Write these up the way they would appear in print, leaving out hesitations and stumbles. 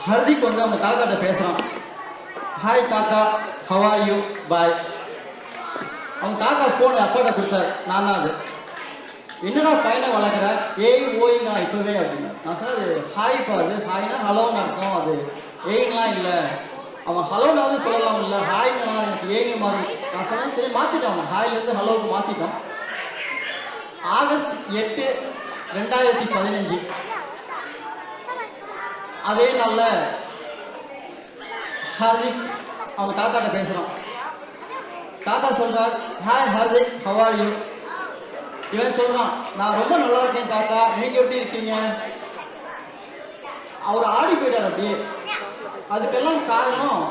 ஹர்திக் வந்து அவங்க தாத்தாட்ட பேசுகிறான். ஹாய் தாத்தா, ஹவ் ஆர் யூ, பாய். அவங்க தாத்தா ஃபோனை அப்பாட்ட கொடுத்தாரு. நான் தான் அது. என்னடா பையனை வளர்க்குற, ஏய் ஓய்ங்கா இப்போவே அப்படின்னு. நான் சொன்னது ஹாய் பாது, ஹாய்னா ஹலோன்னு அர்த்தம், அது ஏய்ங்கலாம் இல்லை. அவன் ஹலோனாவது சொல்லலாம் இல்லை, ஹாய்ங்கண்ணா எனக்கு ஏங்க மாதிரி. நான் சொன்னேன் சரி மாற்றிட்டோம், அவன் ஹாயிலேருந்து ஹலோவுக்கு மாற்றிட்டோம். ஆகஸ்ட் 8, 2015 அதே நாளில் ஹார்திக் அவங்க தாத்தாட்ட பேசுகிறான். தாத்தா சொல்கிறார், hi Hardik, how are you. இவன் சொல்கிறான், நான் ரொம்ப நல்லா இருக்கேன் தாத்தா, நீங்கள் எப்படி இருக்கீங்க. அவர் ஆடி போயிட்டார் அப்படியே. அதுக்கெல்லாம் காரணம்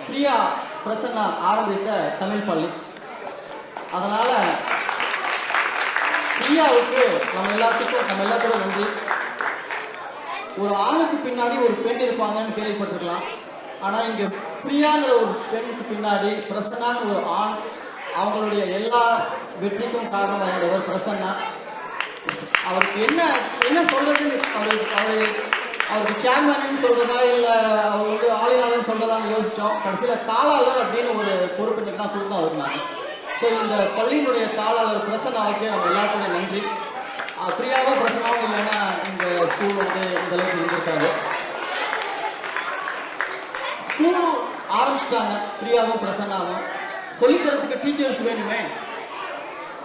பிரியா பிரசன்னா ஆரம்பித்த தமிழ் பள்ளி. அதனால் பிரியாவுக்கு நம்ம எல்லாத்தோட நன்றி. ஒரு ஆணுக்கு பின்னாடி ஒரு பெண் இருப்பாங்கன்னு கேள்விப்பட்டிருக்கலாம். ஆனால் இங்கே பிரியாங்கிற ஒரு பெண்ணுக்கு பின்னாடி பிரசன்னான்னு ஒரு ஆண், அவங்களுடைய எல்லா வெற்றிக்கும் காரணமாக இருந்தவர் பிரசன்னா. அவருக்கு என்ன சொல்கிறதுன்னு அவருக்கு சேர்மேன்னு சொல்கிறதா இல்லை அவர் வந்து ஆளினாளன்னு சொல்கிறதான்னு யோசித்தோம். கடைசியில் தாளாளர் அப்படின்னு ஒரு பொறுப்பினுக்கு தான் கொடுத்தோம் அவர். நான் ஸோ இந்த பள்ளியினுடைய தாளாளர் பிரசன்னாவுக்கு நம்ம எல்லாத்துக்கும் நன்றி. பிரியாவும் பிரசன்னாவும் இல்லைன்னா இந்த ஸ்கூல் வந்து இந்த அளவுக்கு இருந்திருக்காரு. ஸ்கூல் ஆரம்பிச்சிட்டாங்க பிரியாவும் பிரசன்னாவும். சொல்லித்தரத்துக்கு டீச்சர்ஸ் வேணுமே,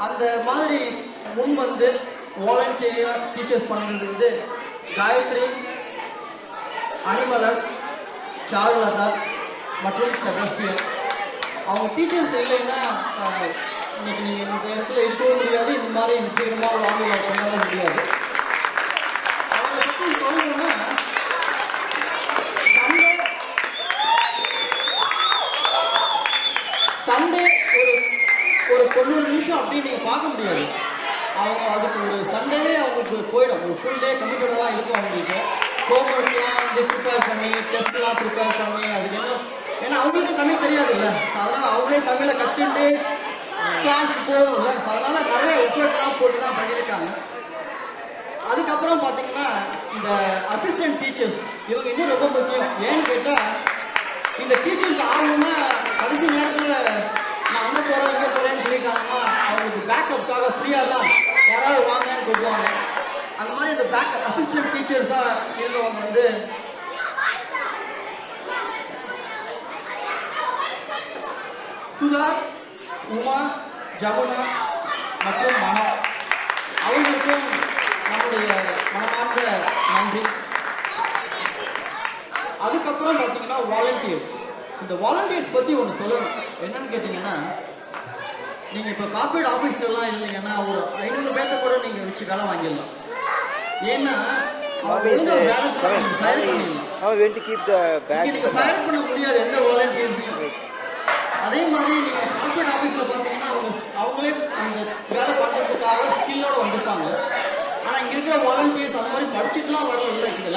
அந்த மாதிரி முன் வந்து வாலண்டியராக டீச்சர்ஸ் பண்ணுறது வந்து காயத்ரி, அனிமலர், சாருலதா மற்றும் செபஸ்டியன். அவங்க டீச்சர்ஸ் இல்லைன்னா இன்னைக்கு நீங்கள் இந்த இடத்துல இருக்கவும் முடியாது, இந்த மாதிரி வெற்றிகரமாக வாங்கி கொண்டாட முடியாது. அவங்களை பற்றி சொல்லணும்னா சண்டே ஒரு 90 நிமிஷம் அப்படின்னு நீங்கள் பார்க்க முடியாது. அவங்க அதுக்கு ஒரு சண்டேவே அவங்களுக்கு போயிடும். ஒரு ஃபுல் டே கமிட்டடாக தான் இருக்கும் அவங்களுக்கு. ஹோம்ஒர்க்லாம் வந்து ப்ரிப்பேர் பண்ணி, டெஸ்ட்லாம் ப்ரிப்பேர் பண்ணி, அதுக்கு என்ன ஏன்னா அவங்களுக்கு தமிழ் தெரியாது இல்லை. ஸோ அதனால் அவங்களே தமிழை கற்றுட்டு கிளாஸுக்கு போகணும் இல்லை. ஸோ அதனால் நிறைய எஃபர்ட்லாம் போட்டு தான் பண்ணியிருக்காங்க. அதுக்கப்புறம் பார்த்தீங்கன்னா இந்த அசிஸ்டன்ட் டீச்சர்ஸ் இவங்க இன்னும் ரொம்ப முக்கியம். ஏன்னு கேட்டால் இந்த டீச்சர்ஸ் ஆகணும்னா கடைசி நேரத்தில் நான் அங்கே போகிறேன் இங்கே போகிறேன்னு சொல்லிட்டாங்கன்னா அவங்களுக்கு பேக்கப்புக்காக ஃப்ரீயாக தான் யாராவது வாங்கன்னு கொடுப்பாங்க. அந்த மாதிரி அந்த பேக்கப் அசிஸ்டன்ட் டீச்சர்ஸாக இருந்தவங்க வந்து சுதா, உமா, ஜமுனா மற்றும் மனம். அவங்களுக்கும் நம்முடைய மனமார்ந்த நன்றி. அதுக்கப்புறம் பார்த்தீங்கன்னா வாலண்டியர்ஸ். இந்த வாலண்டியர்ஸ் பற்றி ஒன்று சொல்லணும். என்னன்னு கேட்டிங்கன்னா, நீங்கள் இப்போ கார்பரேட் ஆஃபீஸ்லாம் இருந்தீங்கன்னா ஒரு 500 பேர்த்த கூட நீங்கள் வச்சு வேலை வாங்கிடலாம். ஏன்னா ஒழுங்காக பேலன்ஸ் நீங்கள் ஃபயர் பண்ணிடலாம். நீங்கள் ஃபயர் பண்ண முடியாது எந்த வாலண்டியர்ஸையும். அதே மாதிரி நீங்கள் கார்பரேட் ஆஃபீஸில் பார்த்தீங்கன்னா அவங்களே அந்த வேலை பண்ணுறதுக்காக ஸ்கில்லோடு வந்திருப்பாங்க. ஆனால் இங்கே இருக்கிற வாலண்டியர்ஸ் அந்த மாதிரி படிச்சுட்டுலாம் வரல. இல்லை இந்த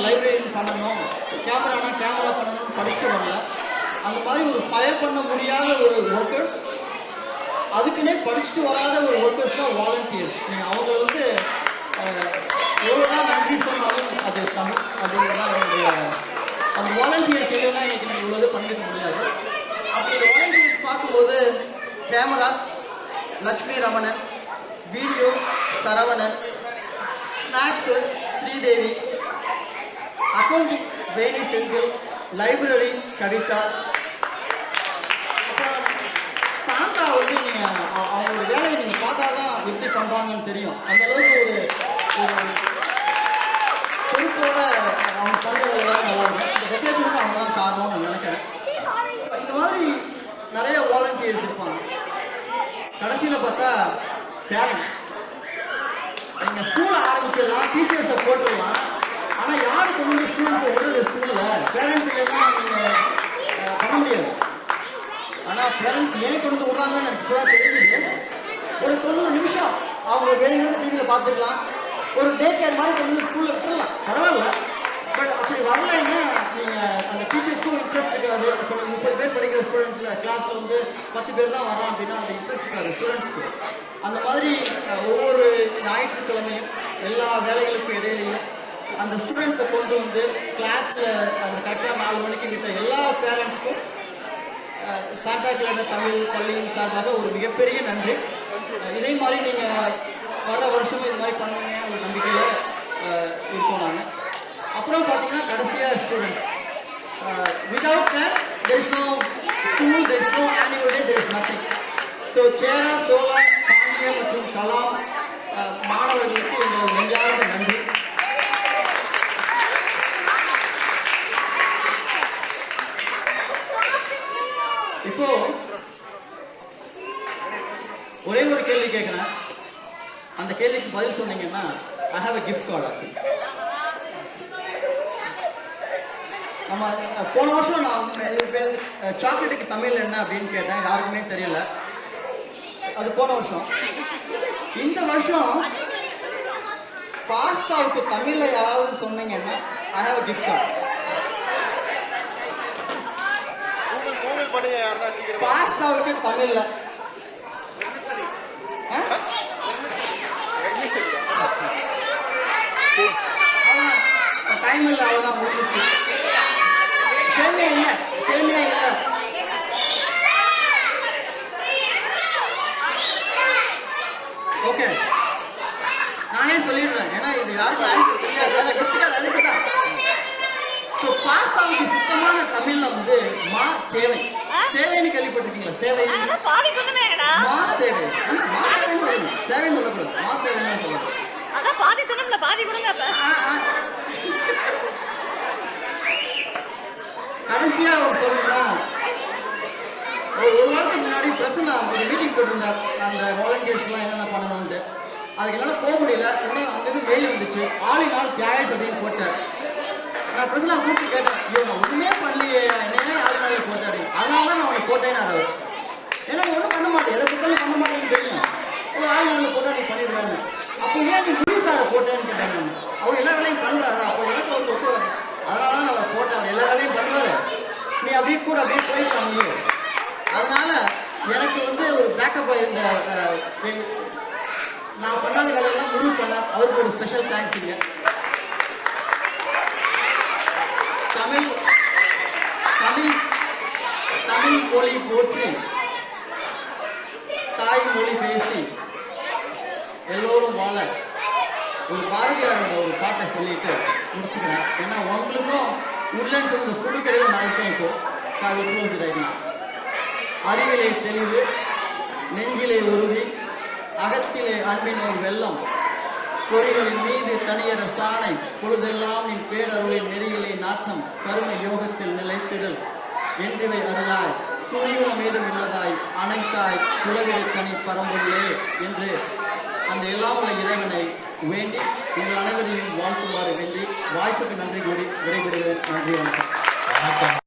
லைப்ரரி பண்ணணும், கேமரா பண்ணணும்னு படிச்சுட்டு வரல. அந்த மாதிரி ஒரு ஃபயர் பண்ண முடியாத ஒரு ஒர்க்கர்ஸ், அதுக்குன்னே படிச்சுட்டு வராத ஒரு ஒர்க்கர்ஸ் தான் வாலண்டியர்ஸ். நீங்கள் அவங்க வந்து எவ்வளோதான் நன்றி சொன்னாலும் அது தமிழ் அப்படிங்கிறதான் என்னுடைய அந்த வாலண்டியர்ஸ் இல்லைன்னா இன்னைக்கு நீங்கள் இவ்வளோ பண்ணிக்க முடியாது. அப்படி இந்த வாலண்டியர்ஸ் பார்க்கும்போது camera Lakshmi Ramanan, video Saravanan, snacks Sridevi, accounting Veni Senthil, library Kavitha, அப்புறம் சாந்தா வந்து நீங்கள் அவங்களோட வேலையை நீங்கள் பார்த்தா தான் எப்படி பண்ணுறாங்கன்னு தெரியும். அந்தளவுக்கு ஒரு பொறுப்போட அவங்க பண்ணுறது எல்லாம் நல்லாயிருக்கும். இந்த டெக்கரேஷனுக்கு அவங்க தான் காரணம்னு நான் நினைக்கிறேன். இந்த மாதிரி நிறைய வாலண்டியர்ஸ் இருப்பாங்க. கடைசியில் பார்த்தா பேரண்ட்ஸ். நீங்கள் ஸ்கூலை ஆரம்பிச்சிடலாம், டீச்சர்ஸை போட்டுடலாம், ஆனால் யார் கொண்டு வந்து ஸ்டூடெண்ட்ஸை விடுறது ஸ்கூலில்? பேரண்ட்ஸ் இல்லைன்னா நீங்கள் பண்ண முடியாது. ஆனால் பேரண்ட்ஸ் ஏன் கொண்டு வந்து விட்றாங்கன்னு எனக்கு தான் தெரிஞ்சுது. ஒரு 90 நிமிஷம் அவங்க வேணுங்கிறது டிவியில் பார்த்துக்கலாம். ஒரு டே கேர் மாதிரி கொண்டு வந்து ஸ்கூலில் விட்டுடலாம், பரவாயில்ல. பட் அப்படி வரலைன்னா நீங்கள் அந்த டீச்சர்ஸ்க்கும் இன்ட்ரெஸ்ட் இருக்காது. இப்போ 30 பேர் படிக்கிற ஸ்டூடெண்ட்ஸில் கிளாஸில் வந்து 10 பேர் தான் வரோம் அப்படின்னா அந்த இன்ட்ரெஸ்ட் இருக்காது ஸ்டூடெண்ட்ஸ்க்கு. அந்த மாதிரி ஒவ்வொரு ஞாயிற்றுக்கிழமையும் எல்லா வேலைகளுக்கும் இடையிலையும் அந்த ஸ்டூடெண்ட்ஸை கொண்டு வந்து கிளாஸில் அந்த கரெக்டாக 4 மணிக்கு விட்ட எல்லா பேரண்ட்ஸ்க்கும் சாண்டா கிளாட தமிழ் பள்ளியின் சார்பாக ஒரு மிகப்பெரிய நன்றி. இதே மாதிரி நீங்கள் வர வருஷமும் இது மாதிரி பண்ணுவீங்கன்னு ஒரு நம்பிக்கையில் இருக்கோம் நாங்கள். அப்புறம் பார்த்தீங்கன்னா கடைசியாக students without that there is no school, there is no annual day, there is nothing. So Chera, Chola, Pandiyam மற்றும் கலாம் மாணவர்களுக்கு எங்களது நெஞ்சார்ந்த நன்றி. இப்போ ஒரே ஒரு கேள்வி கேட்குறேன். அந்த கேள்விக்கு பதில் சொன்னீங்கன்னா I have a gift card. நம்ம போன வருஷம் நான் சாக்லேட்டுக்கு தமிழ் என்ன அப்படின்னு கேட்டேன், யாருக்குமே தெரியல. அது போன வருஷம். இந்த வருஷம் பாஸ்தாவுக்கு தமிழ்ல யாராவது சொன்னீங்கன்னா I have a gift card. பாஸ்தாவுக்கு தமிழ்ல டைம் இல்லை, அவ்வளோதான், முடிஞ்சிச்சு. சேமியா இல்லை, சேமியா இல்லை. ஓகே, நானே சொல்லிடுறேன், ஏன்னா இது யாருக்கும் தெரியாது. கிஃப்ட் தான். ஸோ பாஸ்தாவுக்கு சுத்தமான தமிழ்ல வந்து மா சேவை. சேவைன்னு கேள்விப்பட்டிருக்கீங்களா? சேவை, மா சேவை. மா சேவைன்னு சொல்லணும், சேவைன்னு சொல்லக்கூடாது, மா சேவைன்னு சொல்லணும். கடைசியா அவர் சொல்லணும்னா, ஒரு வாரத்துக்கு முன்னாடி பிரசன்னா ஒரு மீட்டிங் போட்டிருந்தார், அந்த வாலண்டியர்ஸ்லாம் என்னென்ன பண்ணணும்ட்டு. அதுக்கு என்னால் போக முடியல. உடனே அந்த இது மெயில் வந்துச்சு, ஆல் இன் ஆல் தியாகேஷ் அப்படின்னு போட்டார். நான் பிரசன்னா கூப்பிட்டு கேட்டேன், ஐயோ நான் ஒன்றுமே பண்ணலையே, என்னையே ஆல் இன் ஆல் போட்டாரு. அதனால தான் நான் அவனை போட்டேன்னு அவர். ஏன்னா நீ ஒன்றும் பண்ண மாட்டேன், எதை கொடுத்தாலும் பண்ண மாட்டேன்னு தெரியும். ஒரு ஆல் இன் ஆல் போட்டால் நீ பண்ணிடுவாங்க. அப்போ ஏன் நீ முழு சாரை போட்டேன்னு கேட்டாங்க. நான் அவர் எல்லா வேலையும் பண்ணுறாரு, அப்போ எனக்கு அவர் ஒத்து வரும். அதனால தான் அவர் போட்டேன், அவர் எல்லா வேலையும் பண்ணுவார். நீ அப்படியே கூட அப்படியே போயிடலாம் நீ. அதனால எனக்கு வந்து ஒரு பேக்கப் இருந்த நான் பண்ணாத வேலையெல்லாம் முழு பண்ணார். அவருக்கு ஒரு ஸ்பெஷல் தேங்க்ஸ். இங்க தமிழ் தமிழ் தமிழ் மொழி போற்றி தாய்மொழி பேசி எல்லோரும் வாழ ஒரு பாரதியாரோட ஒரு பாட்டை சொல்லிட்டு முடிச்சுக்கிறேன். ஏன்னா உங்களுக்கும் உட்லண்ட்ஸ் வந்து ஃபுட்டு கடையில் நான் இருக்கேன் இப்போ. சார் க்ளோஸ் ரைட்னா. அறிவிலே தெளிவு, நெஞ்சிலே உறுதி, அகத்திலே அன்பினோர் வெள்ளம், பொறிகளின் மீது தனியர சாணை, பொழுதெல்லாம் நின் பேரருளின் நெறியிலே நாற்றம், கருமை யோகத்தில் நிலைத்திடல், என்றிவை அருளாய், தூங்குணம் ஏதும் உள்ளதாய், அனைத்தாய், குலவிலை தனி பரம்பொருளே என்று அந்த எல்லாம் உள்ள இறைவனை வேண்டி உங்கள் அனைவரையும் வாழ்த்துமாறு வேண்டி வாய்ப்புக்கு நன்றி கூறி விடைபெறுவேன். நன்றி, வணக்கம்.